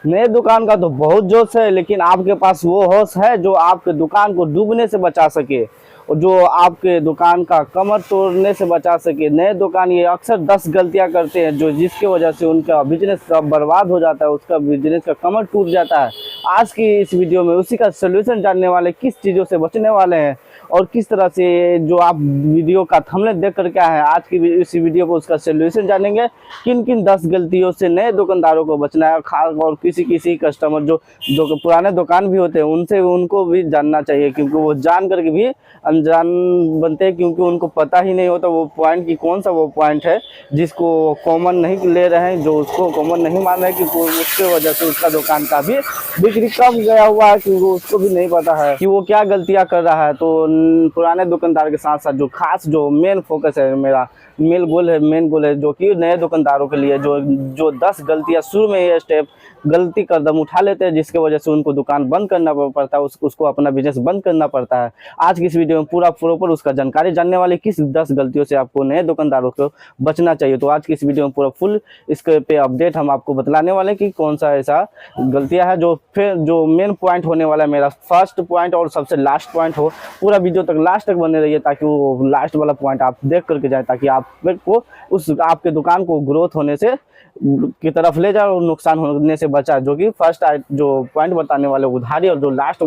नए दुकान का तो बहुत जोश है, लेकिन आपके पास वो होश है जो आपके दुकान को डूबने से बचा सके और जो आपके दुकान का कमर तोड़ने से बचा सके। नए दुकान ये अक्सर 10 गलतियां करते हैं जो जिसकी वजह से उनका बिजनेस सब बर्बाद हो जाता है, उसका बिजनेस का कमर टूट जाता है। आज की इस वीडियो में उसी का सोल्यूशन जानने वाले, किस चीज़ों से बचने वाले हैं और किस तरह से जो आप वीडियो का थंबनेल देख कर क्या है, आज की इस वीडियो को उसका सोल्यूशन जानेंगे। किन किन 10 गलतियों से नए दुकानदारों को बचना है, खास और किसी कस्टमर जो जो पुराने दुकान भी होते हैं उनसे उनको भी जानना चाहिए, क्योंकि वो जान करके भी अनजान बनते हैं, क्योंकि उनको पता ही नहीं होता वो पॉइंट की कौन सा वो पॉइंट है जिसको कॉमन नहीं ले रहे हैं, जो उसको कॉमन नहीं मान रहे हैं, क्योंकि उसके वजह से उसका दुकान का भी बिक्री कम गया हुआ है, क्योंकि उसको भी नहीं पता है कि वो क्या गलतियां कर रहा है। तो पुराने दुकानदार के साथ साथ जो खास जो मेन फोकस है, मेरा मेन गोल है जो कि नए दुकानदारों के लिए जो 10 गलतियां शुरू में ये स्टेप गलती कदम उठा लेते हैं जिसके वजह से उनको दुकान बंद करना पड़ता है, उसको अपना बिजनेस बंद करना पड़ता है। आज की इस वीडियो में पूरा प्रॉपर उसका जानकारी जानने वाले किस 10 गलतियों से आपको नए दुकानदारों को बचना चाहिए। तो आज की इस वीडियो में पूरा फुल इसके पे अपडेट हम आपको बतलाने वाले कि कौन सा ऐसा गलतियां है जो फिर जो मेन पॉइंट होने वाला है, मेरा फर्स्ट पॉइंट और सबसे लास्ट पॉइंट हो। पूरा वीडियो तक लास्ट तक बने रहिए ताकि वो लास्ट वाला पॉइंट आप देख करके जाए, ताकि आपको उस आपके दुकान को ग्रोथ होने से की तरफ ले जाए और नुकसान होने से बचा। जो कि फर्स्ट जो पॉइंट बताने वाले उधारी और जो लास्ट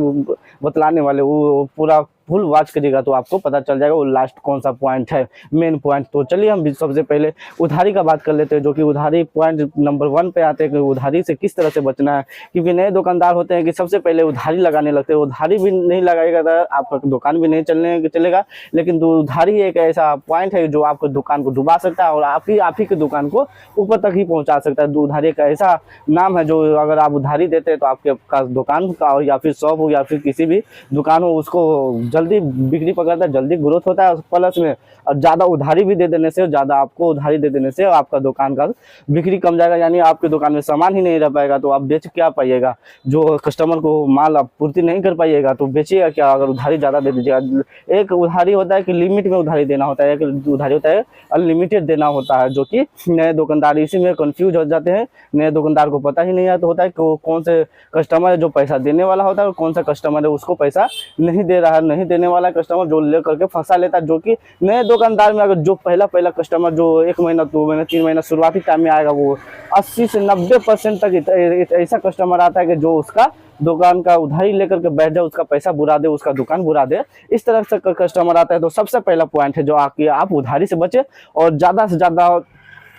बतलाने वाले वो पूरा फुल वॉच करिएगा तो आपको पता चल जाएगा वो लास्ट कौन सा पॉइंट है, मेन पॉइंट। तो चलिए हम सबसे पहले उधारी का बात कर लेते हैं, जो कि उधारी पॉइंट नंबर 1 पे आते हैं कि उधारी से किस तरह से बचना है। क्योंकि नए दुकानदार होते हैं कि सबसे पहले उधारी लगाने लगते हैं, उधारी भी नहीं लगाएगा तो आपका दुकान भी नहीं चलेगा। लेकिन उधारी एक ऐसा पॉइंट है जो आपको दुकान को डुबा सकता है और आप ही की दुकान को ऊपर तक ही पहुंचा सकता है। उधारी एक ऐसा नाम है जो अगर आप उधारी देते हैं तो आपके पास दुकान का या फिर शॉप हो या फिर किसी भी दुकान हो उसको जल्दी बिक्री पकड़ता है, जल्दी ग्रोथ होता है। प्लस में और ज़्यादा उधारी भी दे देने से, ज़्यादा आपको उधारी दे देने से आपका दुकान का बिक्री कम जाएगा, यानी आपके दुकान में सामान ही नहीं रह पाएगा तो आप बेच क्या पाइएगा। जो कस्टमर को माल आप पूर्ति नहीं कर पाइएगा तो बेचिएगा क्या अगर उधारी ज़्यादा दे दीजिएगा। एक उधारी होता है कि लिमिट में उधारी देना होता है, एक उधारी होता है अनलिमिटेड देना होता है, जो कि नए दुकानदार इसी में कंफ्यूज हो जाते हैं। नए दुकानदार को पता ही नहीं होता है कि कौन से कस्टमर है जो पैसा देने वाला होता है और कौन सा कस्टमर है उसको पैसा नहीं दे रहा है। नहीं देने वाला कस्टमर जो ले करके फंसा लेता है, जो कि नए दुकानदार में अगर जो पहला कस्टमर जो 1 महीना 2 महीना 3 महीना शुरुआती टाइम में आएगा वो 80 से 90% तक ऐसा कस्टमर आता है कि जो उसका दुकान का उधारी लेकर के बैठ जाए, उसका पैसा बुरा दे, उसका दुकान बुरा दे, इस तरह से कस्टमर आता है। तो सबसे पहला पॉइंट है जो आप उधारी से बचे और ज़्यादा से ज़्यादा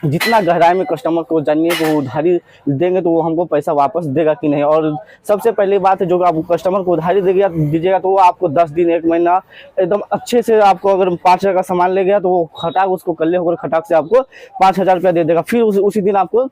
जितना गहराई में कस्टमर को जानिए कि वो उधारी देंगे तो वो हमको पैसा वापस देगा कि नहीं। और सबसे पहली बात है जो आप कस्टमर को उधारी दीजिएगा तो वो आपको 10 दिन 1 महीना एकदम अच्छे से, आपको अगर 5,000 का सामान ले गया तो वो खटाक उसको कल्ले होकर खटाक से आपको 5,000 रुपया दे देगा। फिर उसी दिन आपको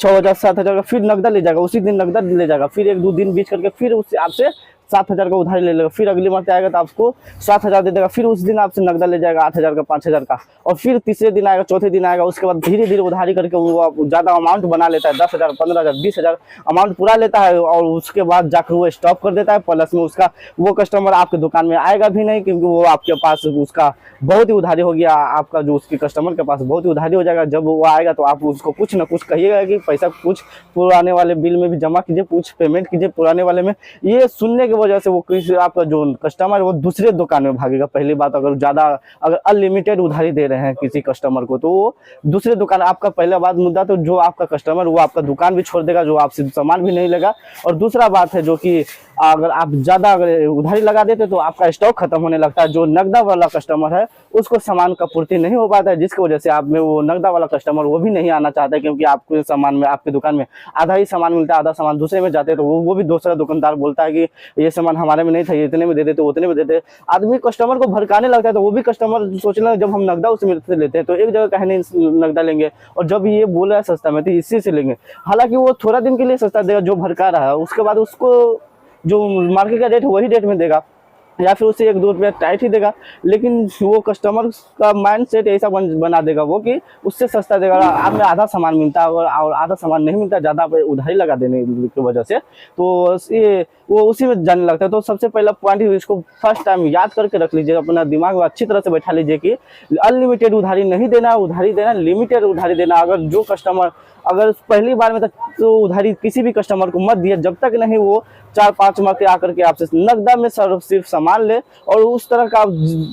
6,000 7,000 का फिर नकद ले जाएगा, उसी दिन नकद ले जाएगा। फिर 1-2 दिन बीच करके फिर उससे आपसे 7,000 का उधारी ले लेगा। फिर अगली मरते आएगा तो आपको 7,000 दे देगा। फिर उस दिन आपसे नकद ले जाएगा 8,000 का 5,000 का। और फिर तीसरे दिन आएगा, चौथे दिन आएगा, उसके बाद धीरे धीरे उधारी करके वो ज़्यादा अमाउंट बना लेता है, 10,000 15,000 20,000 अमाउंट पूरा लेता है और उसके बाद जाकर वो स्टॉप कर देता है। प्लस में उसका वो कस्टमर आपके दुकान में आएगा भी नहीं, क्योंकि वो आपके पास उसका बहुत ही उधारी हो गया, आपका जो उसके कस्टमर के पास बहुत ही उधारी हो जाएगा। जब वो आएगा तो आप उसको कुछ ना कुछ कहिएगा कि पैसा कुछ पुराने वाले बिल में भी जमा कीजिए, कुछ पेमेंट कीजिए पुराने वाले में। ये सुनने की वजह से वो किसी आपका जो कस्टमर है वो दूसरे दुकान में भागेगा। पहली बात, अगर अनलिमिटेड उधारी दे रहे हैं किसी कस्टमर को तो वो दूसरे दुकान, आपका पहला बात मुद्दा तो जो आपका कस्टमर वो आपका दुकान भी छोड़ देगा, जो आपसे सामान भी नहीं लेगा। और दूसरा बात है जो कि अगर आप ज़्यादा अगर उधारी लगा देते तो आपका स्टॉक खत्म होने लगता है। जो नकदा वाला कस्टमर है उसको सामान का पूर्ति नहीं हो पाता है, जिसकी वजह से आप में वो नकदा वाला कस्टमर वो भी नहीं आना चाहता है, क्योंकि आपके सामान में, आपकी दुकान में आधा ही सामान मिलता है, आधा सामान दूसरे में जाते हैं। तो वो भी दूसरा दुकानदार बोलता है कि ये सामान हमारे में नहीं था, ये इतने में दे देते, उतने में देते। आदमी कस्टमर को भड़काने लगता है। तो वो भी कस्टमर सोचना जब हम नकदा उससे लेते हैं तो एक जगह कहने नकदा लेंगे और जब ये बोल रहा है सस्ता में तो इसी से लेंगे। हालांकि वो थोड़ा दिन के लिए सस्ता देगा जो भड़का रहा है, उसके बाद उसको जो मार्केट का रेट है वही रेट में देगा या फिर उससे 1-2 रुपया टाइट ही देगा। लेकिन वो कस्टमर का माइंड सेट ऐसा बना देगा वो कि उससे सस्ता देगा। आप में आधा सामान मिलता है और आधा सामान नहीं मिलता, ज़्यादा उधारी लगा देने की वजह से, तो ये वो उसी में जाने लगता है। तो सबसे पहला पॉइंट इसको फर्स्ट टाइम याद करके रख लीजिए, अपना दिमाग में अच्छी तरह से बैठा लीजिए कि अनलिमिटेड उधारी नहीं देना, उधारी देना लिमिटेड उधारी देना। अगर जो कस्टमर अगर पहली बार में तो उधारी किसी भी कस्टमर को मत दिए जब तक नहीं वो 4-5 मरते आकर के आपसे नकदा में सिर्फ सामान ले। और उस तरह का आप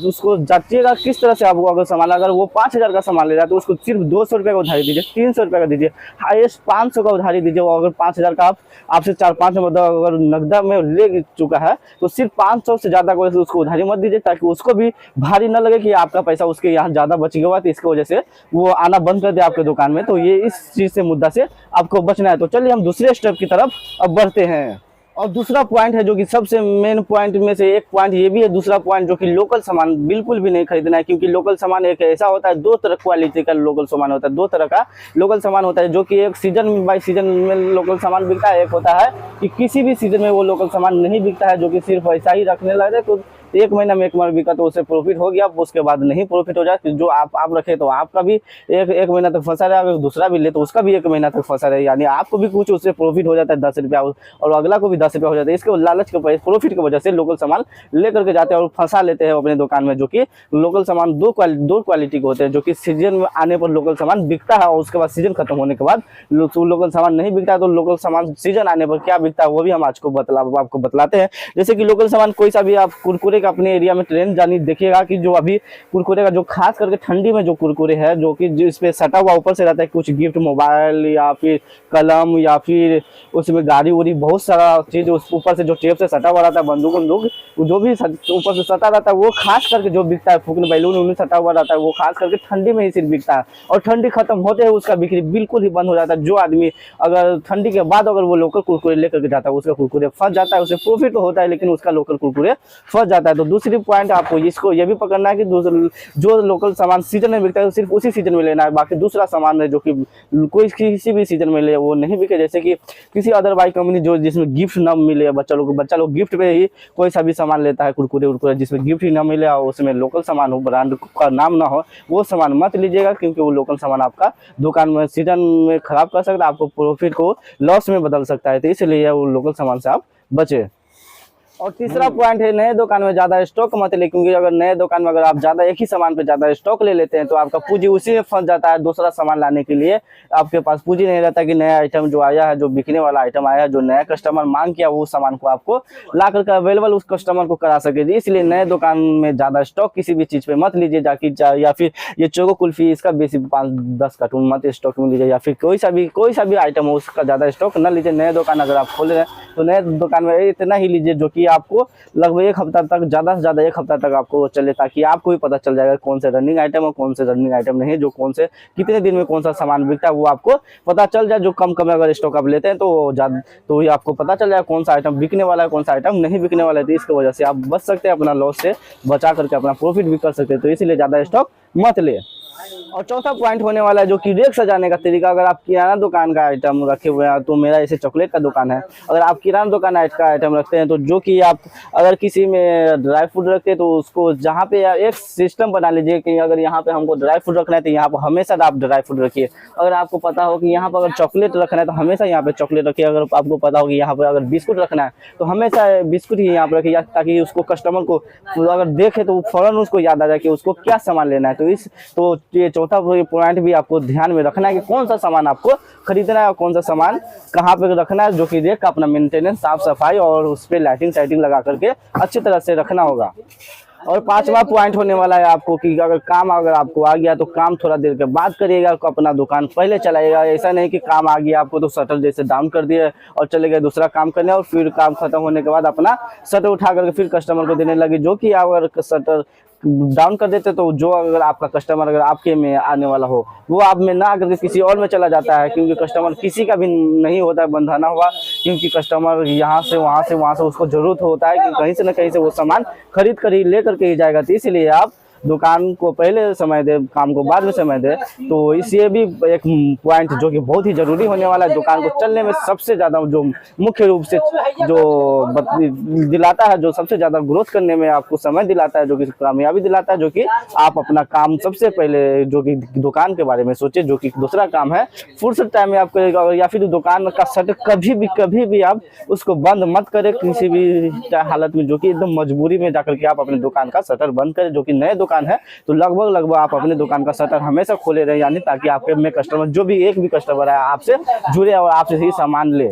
उसको जांचिएगा किस तरह से आपको, अगर सामान अगर वो 5,000 का सामान ले रहा है तो उसको सिर्फ 200 रुपये का उधारी दीजिए, 300 रुपये का दीजिए, हाईएस्ट 500 का उधारी दीजिए। और अगर 5,000 का आप आपसे 4-5 मतलब अगर नकदा में ले चुका है तो सिर्फ 500 से ज़्यादा को उसको उधारी मत दीजिए, ताकि उसको भी भारी न लगे कि आपका पैसा उसके यहाँ ज़्यादा बच गया हुआ, तो इसकी वजह से वो आना बंद कर दे आपके दुकान में। तो ये इस चीज़ से मुद्दा से आपको बचना है। तो चलिए हम दूसरे स्टेप की तरफ अब बढ़ते हैं। और दूसरा पॉइंट है जो कि सबसे मेन पॉइंट में से एक पॉइंट ये भी है, दूसरा पॉइंट जो कि लोकल सामान बिल्कुल भी नहीं खरीदना है। क्योंकि लोकल सामान एक ऐसा होता है, दो तरह क्वालिटी का लोकल सामान होता है, दो तरह का लोकल सामान होता है, जो कि एक सीजन बाय सीजन में लोकल सामान बिकता है। एक होता है कि किसी भी सीजन में वो लोकल सामान नहीं बिकता है, जो कि सिर्फ ऐसा ही रखने लगे तो एक महीना में एक बार बिका तो उससे प्रॉफिट हो गया, उसके बाद नहीं प्रॉफिट हो जाए। जो आप रखे तो आपका भी एक महीना तक फंसा रहे, अगर दूसरा भी ले तो उसका भी 1 महीना तक फंसा रहे, यानी आपको भी कुछ उससे प्रॉफिट हो जाता है 10 रुपया और अगला को भी 10 रुपया हो जाता है। इसके लालच के प्रॉफिट की वजह से लोकल सामान लेकर के जाते हैं और फंसा लेते हैं अपने दुकान में। जो कि लोकल सामान दो क्वालिटी के होते हैं, जो कि सीजन में आने पर लोकल सामान बिकता है और उसके बाद सीजन खत्म होने के बाद लोकल सामान नहीं बिकता है। तो लोकल सामान सीजन आने पर क्या बिकता है वो भी हम आज को आपको बतलाते हैं। जैसे कि लोकल सामान कोई सा भी आप कुरकुरे का अपने एरिया में ट्रेंड जानी देखिएगा कि जो अभी कुरकुरे का जो खास करके ठंडी में जो कुरकुरे है, जो कि जिस पे सटा हुआ ऊपर से रहता है कुछ गिफ्ट, मोबाइल या फिर कलम या फिर उसमें गाड़ी उड़ी बहुत सारा चीज उस ऊपर से जो टेप से सटा हुआ रहता है, बंदूक जो भी ऊपर से सटा रहता है वो खास करके जो बिकता है, फूकने बैलून उन्हें सटा हुआ रहता है, वो खास करके ठंडी में ही सिर्फ बिकता है। और ठंडी खत्म होते ही उसका बिक्री बिल्कुल ही बंद हो जाता है। जो आदमी अगर ठंडी के बाद अगर वो लोकल कुरकुरे लेकर के जाता है उसका कुरकुरे फंस जाता है, उसे प्रॉफिट तो होता है लेकिन उसका लोकल कुरकुरे फंस जाता है। तो दूसरी पॉइंट आपको इसको ये भी पकड़ना है कि जो लोकल सामान सीजन में बिकता है सिर्फ उसी सीजन में लेना है। बाकी दूसरा सामान है जो कि कोई किसी भी सीजन में ले वो नहीं बिके। जैसे कि किसी अदर बाई कंपनी जो जिसमें गिफ्ट न मिले, बच्चा लोग गिफ्ट पे ही कोई सा भी सामान लेता है कुरकुरे उरकुरे, जिसमें गिफ्ट ही न मिले और उसमें लोकल सामान हो, ब्रांड का नाम ना हो, वो सामान मत लीजिएगा। क्योंकि वो लोकल सामान आपका दुकान में सीजन में खराब कर सकता है, आपको प्रॉफिट को लॉस में बदल सकता है। तो इसलिए वो लोकल सामान से आप बचे। और तीसरा पॉइंट है नए दुकान में ज्यादा स्टॉक मत ले। क्योंकि अगर नए दुकान में अगर आप ज्यादा एक ही सामान पे ज्यादा स्टॉक ले लेते हैं तो आपका पूंजी उसी में फंस जाता है। दूसरा सामान लाने के लिए आपके पास पूंजी नहीं रहता कि नया आइटम जो आया है, जो बिकने वाला आइटम आया है, जो नया कस्टमर मांग किया वो सामान को आपको ला करके अवेलेबल उस कस्टमर को करा सके। इसलिए नए दुकान में ज्यादा स्टॉक किसी भी चीज पे मत लीजिए। जाकि या फिर ये चोको कुल्फी इसका बेसी 5-10 कार्टून मत स्टॉक में लीजिए, या फिर कोई सा भी आइटम हो उसका ज्यादा स्टॉक न लीजिए। नए दुकान अगर आप खोल रहे हैं तो नए दुकान में इतना ही लीजिए जो कि आपको लगभग 1 हफ्ता तक, ज़्यादा से ज़्यादा 1 हफ्ता तक आपको चले, ताकि आपको भी पता चल जाएगा कौन से रनिंग आइटम और कौन से रनिंग आइटम नहीं, जो कौन से कितने दिन में कौन सा सामान बिकता है वो आपको पता चल जाए। जो कम अगर स्टॉक आप लेते हैं तो ये आपको पता चल जाएगा कौन सा आइटम बिकने वाला है, कौन सा आइटम नहीं बिकने वाला है। तो इसकी वजह से आप बच सकते हैं, अपना लॉस से बचा करके अपना प्रॉफिट भी कर सकते हैं। तो इसीलिए ज़्यादा स्टॉक मत ले। और चौथा पॉइंट होने वाला है जो कि रेक सजाने का तरीका। अगर आप किराना दुकान का आइटम रखे हुए हैं, तो मेरा ऐसे चॉकलेट का दुकान है, अगर आप किराना दुकान का आइटम रखते हैं तो जो कि आप अगर किसी में ड्राई फ्रूट रखते हैं तो उसको जहाँ पे एक सिस्टम बना लीजिए कि अगर यहाँ पे हमको ड्राई फ्रूट रखना है तो यहाँ पर हमेशा आप ड्राई फ्रूट रखिए। अगर आपको पता हो कि यहाँ पर अगर चॉकलेट रखना है तो हमेशा यहाँ पे चॉकलेट रखिए। अगर आपको पता हो कि यहाँ पर अगर बिस्कुट रखना है तो हमेशा बिस्कुट ही यहाँ पर रखिए, ताकि उसको कस्टमर को अगर देखे तो फौरन उसको याद आ जाए कि उसको क्या सामान लेना है। तो ये चौथा पॉइंट भी आपको ध्यान में रखना है कि कौन सा सामान आपको खरीदना है और कौन सा सामान कहाँ पे रखना है, जो कि रेक का अपना मेंटेनेंस, साफ सफाई और उस पर लाइटिंग लगा करके अच्छी तरह से रखना होगा। और 5वां पॉइंट होने वाला है आपको कि अगर काम अगर आपको आ गया तो काम थोड़ा देर के बाद करिएगा, अपना दुकान पहले चलाइएगा। ऐसा नहीं कि काम आ गया आपको तो शटर जैसे डाउन कर दिए और चले गए दूसरा काम करने, और फिर काम खत्म होने के बाद अपना शटर उठा करके फिर कस्टमर को देने लगे। जो कि अगर शटर डाउन कर देते तो जो अगर आपका कस्टमर अगर आपके में आने वाला हो वो आप में ना आकर के किसी और में चला जाता है। क्योंकि कस्टमर किसी का भी नहीं होता है बंधाना हुआ, क्योंकि कस्टमर यहाँ से वहाँ से उसको जरूरत होता है कि कहीं से न कहीं से वो सामान खरीद कर ही ले करके ही जाएगा। तो इसलिए आप दुकान को पहले समय दे, काम को बाद में समय दे। तो इसलिए भी एक पॉइंट जो कि बहुत ही जरूरी होने वाला है, दुकान को चलने में सबसे ज़्यादा जो मुख्य रूप से जो दिलाता है, जो सबसे ज़्यादा ग्रोथ करने में आपको समय दिलाता है, जो कि कामयाबी दिलाता है, जो कि आप अपना काम सबसे पहले जो कि दुकान के बारे में सोचे। जो कि दूसरा काम है फुर्सत टाइम में आप करेगा, या फिर दुकान का शटर कभी भी आप उसको बंद मत करें किसी भी हालत में, जो कि एकदम मजबूरी में जाकर के आप अपने दुकान का शटर बंद करें। जो कि नए दुकान दुकान है तो लगभग आप अपने दुकान का शटर हमेशा खोले रहे, यानी ताकि आपके में कस्टमर जो भी एक भी कस्टमर है आपसे जुड़े और आपसे ही सामान ले।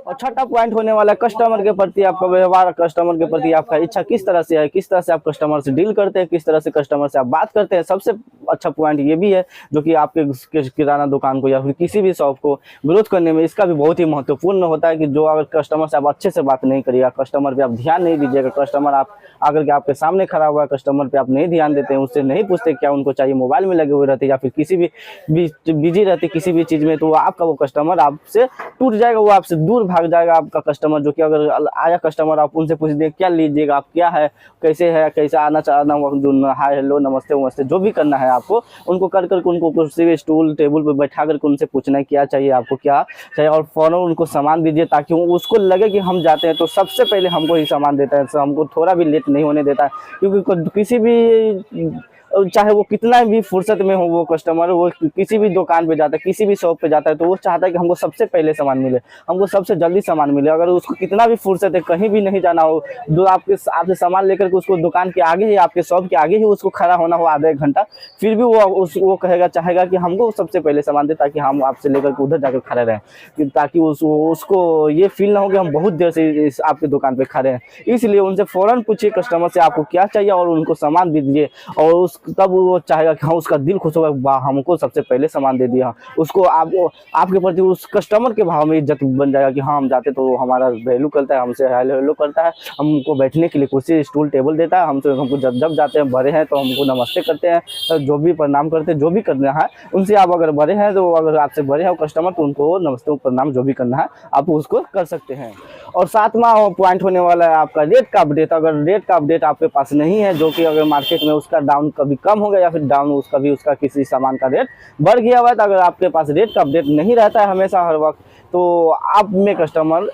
और छठा पॉइंट होने वाला है कस्टमर के प्रति आपका व्यवहार, कस्टमर के प्रति आपका इच्छा किस तरह से है, किस तरह से आप कस्टमर से डील करते हैं, किस तरह से कस्टमर से आप बात करते हैं। सबसे अच्छा पॉइंट ये भी है जो कि आपके किराना दुकान को या फिर किसी भी शॉप को ग्रोथ करने में इसका भी बहुत ही महत्वपूर्ण होता है कि जो अगर कस्टमर से आप अच्छे से बात नहीं करिएगा, कस्टमर पे आप ध्यान नहीं दीजिएगा, कस्टमर आप आकर के आपके सामने खड़ा हुआ है, कस्टमर पे आप नहीं ध्यान देते हैं, उससे नहीं पूछते क्या उनको चाहिए, मोबाइल में लगे हुए रहते या फिर किसी भी बिजी रहते किसी भी चीज़ में, तो आपका वो कस्टमर आपसे टूट जाएगा, वो आपसे दूर भाग जाएगा आपका कस्टमर। जो कि अगर आया कस्टमर आप उनसे पूछ दें क्या लीजिएगा, आप क्या है, कैसे है, कैसे आना चाहना, जो हाय हेलो नमस्ते वमस्ते जो भी करना है आपको उनको कर करके उनको कुर्सी स्टूल टेबल पर बैठा करके उनसे पूछना है क्या चाहिए, आपको क्या चाहिए, और फौरन उनको सामान दीजिए ताकि उसको लगे कि हम जाते हैं तो सबसे पहले हमको ही सामान देता है, हमको थोड़ा भी लेट नहीं होने देता है। क्योंकि किसी भी चाहे वो कितना भी फुर्सत में हो वो कस्टमर, वो किसी भी दुकान पे जाता है, किसी भी शॉप पे जाता है तो वो चाहता है कि हमको सबसे पहले सामान मिले, हमको सबसे जल्दी सामान मिले। अगर उसको कितना भी फुर्सत है, कहीं भी नहीं जाना हो, जो आपसे सामान लेकर के उसको दुकान के आगे ही, आपके शॉप के आगे ही उसको खड़ा होना हो आधा एक घंटा, फिर भी वो कहेगा चाहेगा कि हमको सबसे पहले सामान दे ताकि हम आपसे लेकर के उधर जाकर खड़े रहें, ताकि उसको ये फील ना हो कि हम बहुत देर से आपके दुकान पे खड़े हैं। इसलिए उनसे फ़ौरन पूछिए कस्टमर से आपको क्या चाहिए और उनको सामान दीजिए, और तब वो चाहेगा कि हाँ उसका दिल खुश होगा, वाह हमको सबसे पहले सामान दे दिया। उसको आपके प्रति उस कस्टमर के भाव में इज्जत बन जाएगा कि हाँ हम जाते तो वैल्यू वैल्यू करता है, हमसे हेलो हेलो करता है, हमको बैठने के लिए कुर्सी स्टूल टेबल देता है, हमको जब जाते हैं बड़े हैं तो हमको नमस्ते करते हैं, तो जो भी प्रणाम करते हैं, जो भी करना है उनसे। आप अगर बड़े हैं तो अगर आपसे बड़े हैं कस्टमर तो उनको नमस्ते प्रणाम जो भी करना है आप उसको कर सकते हैं। और सातवां पॉइंट होने वाला है आपका रेट का अपडेट। अगर रेट का अपडेट आपके पास नहीं है, जो कि अगर मार्केट में उसका डाउन कभी कम हो गया या फिर डाउन उसका किसी सामान का रेट बढ़ गया हुआ है, तो अगर आपके पास रेट का अपडेट नहीं रहता है हमेशा हर वक्त, तो आप में कस्टमर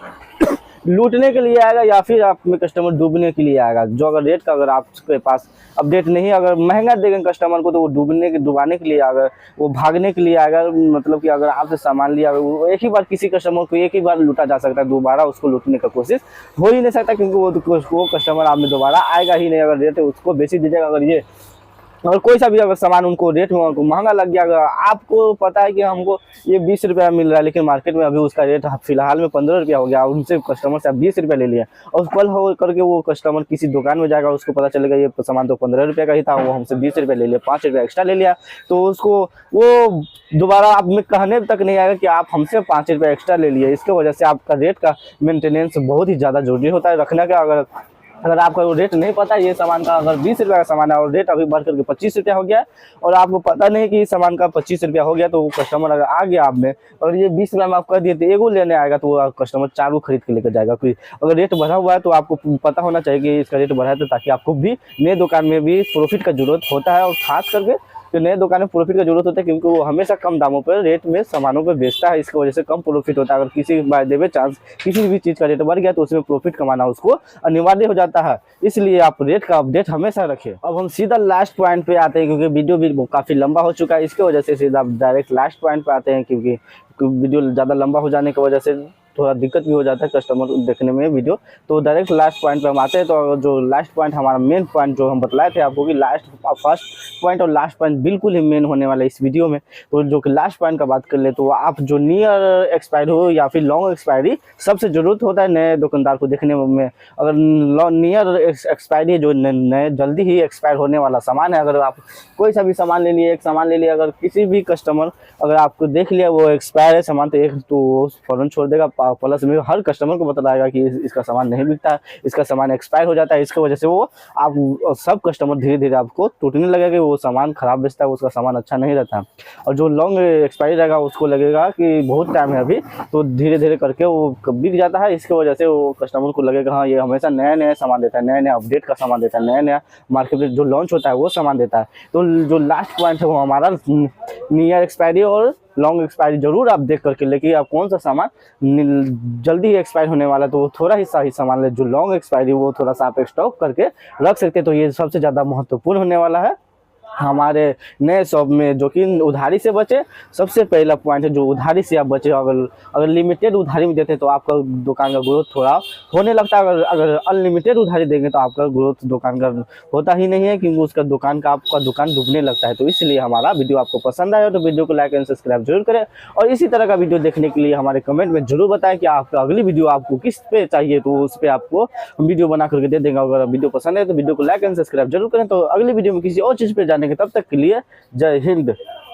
लूटने के लिए आएगा या फिर आप में कस्टमर डूबने के लिए आएगा। जो अगर रेट का अगर आपके पास अपडेट नहीं, अगर महंगा देंगे कस्टमर को तो वो डुबाने के लिए आएगा, वो भागने के लिए आएगा। मतलब कि अगर आपसे सामान लिया, वो एक ही बार किसी कस्टमर को एक ही बार लूटा जा सकता है, दोबारा उसको लूटने का कोशिश हो ही नहीं सकता, क्योंकि वो कस्टमर आप में दोबारा आएगा ही नहीं। अगर रेट उसको बेसी दीजिएगा, अगर ये और कोई सा भी अगर सामान उनको रेट में उनको महंगा लग गया, अगर आपको पता है कि हमको ये 20 रुपया मिल रहा है लेकिन मार्केट में अभी उसका रेट फिलहाल में 15 रुपया हो गया, उनसे कस्टमर से आप 20 रुपया ले लिया, और कल हो करके वो कस्टमर किसी दुकान में जाएगा, उसको पता चलेगा ये सामान तो 15 रुपये का ही था, वो हमसे 20 रुपया ले लिया, 5 रुपया एक्स्ट्रा ले लिया, तो उसको वो दोबारा आप में कहने तक नहीं आएगा कि आप हमसे 5 रुपया एक्स्ट्रा ले लिए। इसके वजह से आपका रेट का मेंटेनेंस बहुत ही ज़्यादा जरूरी होता है रखने का। अगर आपका वो रेट नहीं पता, ये सामान का अगर 20 रुपया का सामान है और रेट अभी बढ़ करके 25 रुपया हो गया है, और आपको पता नहीं कि इस सामान का 25 रुपया हो गया, तो वो कस्टमर अगर आ गया आप में और ये 20 रुपया में आप कर दिए तो एगो लेने आएगा, तो वो कस्टमर 4 खरीद के लेकर जाएगा। फिर अगर रेट बढ़ा हुआ है तो आपको पता होना चाहिए कि इसका रेट बढ़ा है, तो ताकि आपको भी नए दुकान में भी प्रॉफिट का जरूरत होता है, और खास करके तो नए दुकान में प्रॉफिट का जरूरत होता है, क्योंकि वो हमेशा कम दामों पर रेट में सामानों पर बेचता है, इसकी वजह से कम प्रॉफिट होता है। अगर किसी बाय द वे चांस किसी भी चीज़ का रेट बढ़ गया तो उसमें प्रॉफिट कमाना उसको अनिवार्य हो जाता है, इसलिए आप रेट का अपडेट हमेशा रखें। अब हम सीधा लास्ट पॉइंट पे आते हैं, क्योंकि वीडियो भी काफ़ी लंबा हो चुका है, इसकी वजह से सीधा डायरेक्ट लास्ट पॉइंट पे आते हैं, क्योंकि वीडियो ज़्यादा लंबा हो जाने की वजह से थोड़ा दिक्कत भी हो जाता है कस्टमर देखने में वीडियो। तो डायरेक्ट लास्ट पॉइंट पे हम आते हैं। तो जो लास्ट पॉइंट हमारा मेन पॉइंट जो हम बतलाए थे आपको कि फर्स्ट पॉइंट और लास्ट पॉइंट बिल्कुल ही मेन होने वाला है इस वीडियो में। तो जो कि लास्ट पॉइंट का बात कर ले, तो आप जो नियर एक्सपायरी हो या फिर लॉन्ग एक्सपायरी, सबसे ज़रूरत होता है नए दुकानदार को देखने में। अगर नियर एक्सपायरी जो नए जल्दी ही एक्सपायर होने वाला सामान है, अगर आप कोई सा भी सामान ले लिए, एक सामान ले लिया, अगर किसी भी कस्टमर अगर आपको देख लिया वो एक्सपायर है सामान, तो एक तो फ़ौरन छोड़ देगा। प्लस में हर कस्टमर को बताएगा कि इसका सामान नहीं बिकता है, इसका सामान एक्सपायर हो जाता है। इसकी वजह से वो आप सब कस्टमर धीरे धीरे आपको टूटने लगेगा कि वो सामान ख़राब बेचता है, उसका सामान अच्छा नहीं रहता। और जो लॉन्ग एक्सपायरी रहेगा उसको लगेगा कि बहुत टाइम है अभी, तो धीरे धीरे करके वो बिक जाता है। इसकी वजह से वो कस्टमर को लगेगा हाँ ये हमेशा नया नया सामान देता है, नया नया अपडेट का सामान देता है, नया नया मार्केट में जो लॉन्च होता है वो सामान देता है। तो जो लास्ट पॉइंट है वो हमारा नियर एक्सपायरी और लॉन्ग एक्सपायरी जरूर आप देख करके लेकिन आप कौन सा सामान जल्दी ही एक्सपायर होने वाला है, तो वो थोड़ा ही सा ही सामान ले। जो लॉन्ग एक्सपायरी वो थोड़ा सा आप स्टॉक करके रख सकते हैं, तो ये सबसे ज़्यादा महत्वपूर्ण होने वाला है। हमारे नए शॉप में जो कि उधारी से बचे। सबसे पहला पॉइंट है जो उधारी से आप बचे। अगर अगर लिमिटेड उधारी में देते हैं तो आपका दुकान का ग्रोथ थोड़ा होने लगता है। अगर अगर अनलिमिटेड उधारी देंगे तो आपका ग्रोथ दुकान का होता ही नहीं है, क्योंकि उसका दुकान का आपका दुकान डूबने लगता है। तो इसलिए हमारा वीडियो आपको पसंद आया तो वीडियो को लाइक एंड सब्सक्राइब जरूर करें, और इसी तरह का वीडियो देखने के लिए हमारे कमेंट में जरूर बताएं कि आपका अगली वीडियो आपको किस पे चाहिए, तो उस पर आपको वीडियो बना करके दे देंगे। अगर वीडियो पसंद है तो वीडियो को लाइक एंड सब्सक्राइब जरूर करें। तो अगली वीडियो में किसी और चीज़ पे जानेंगे, तब तक के लिए जय हिंद।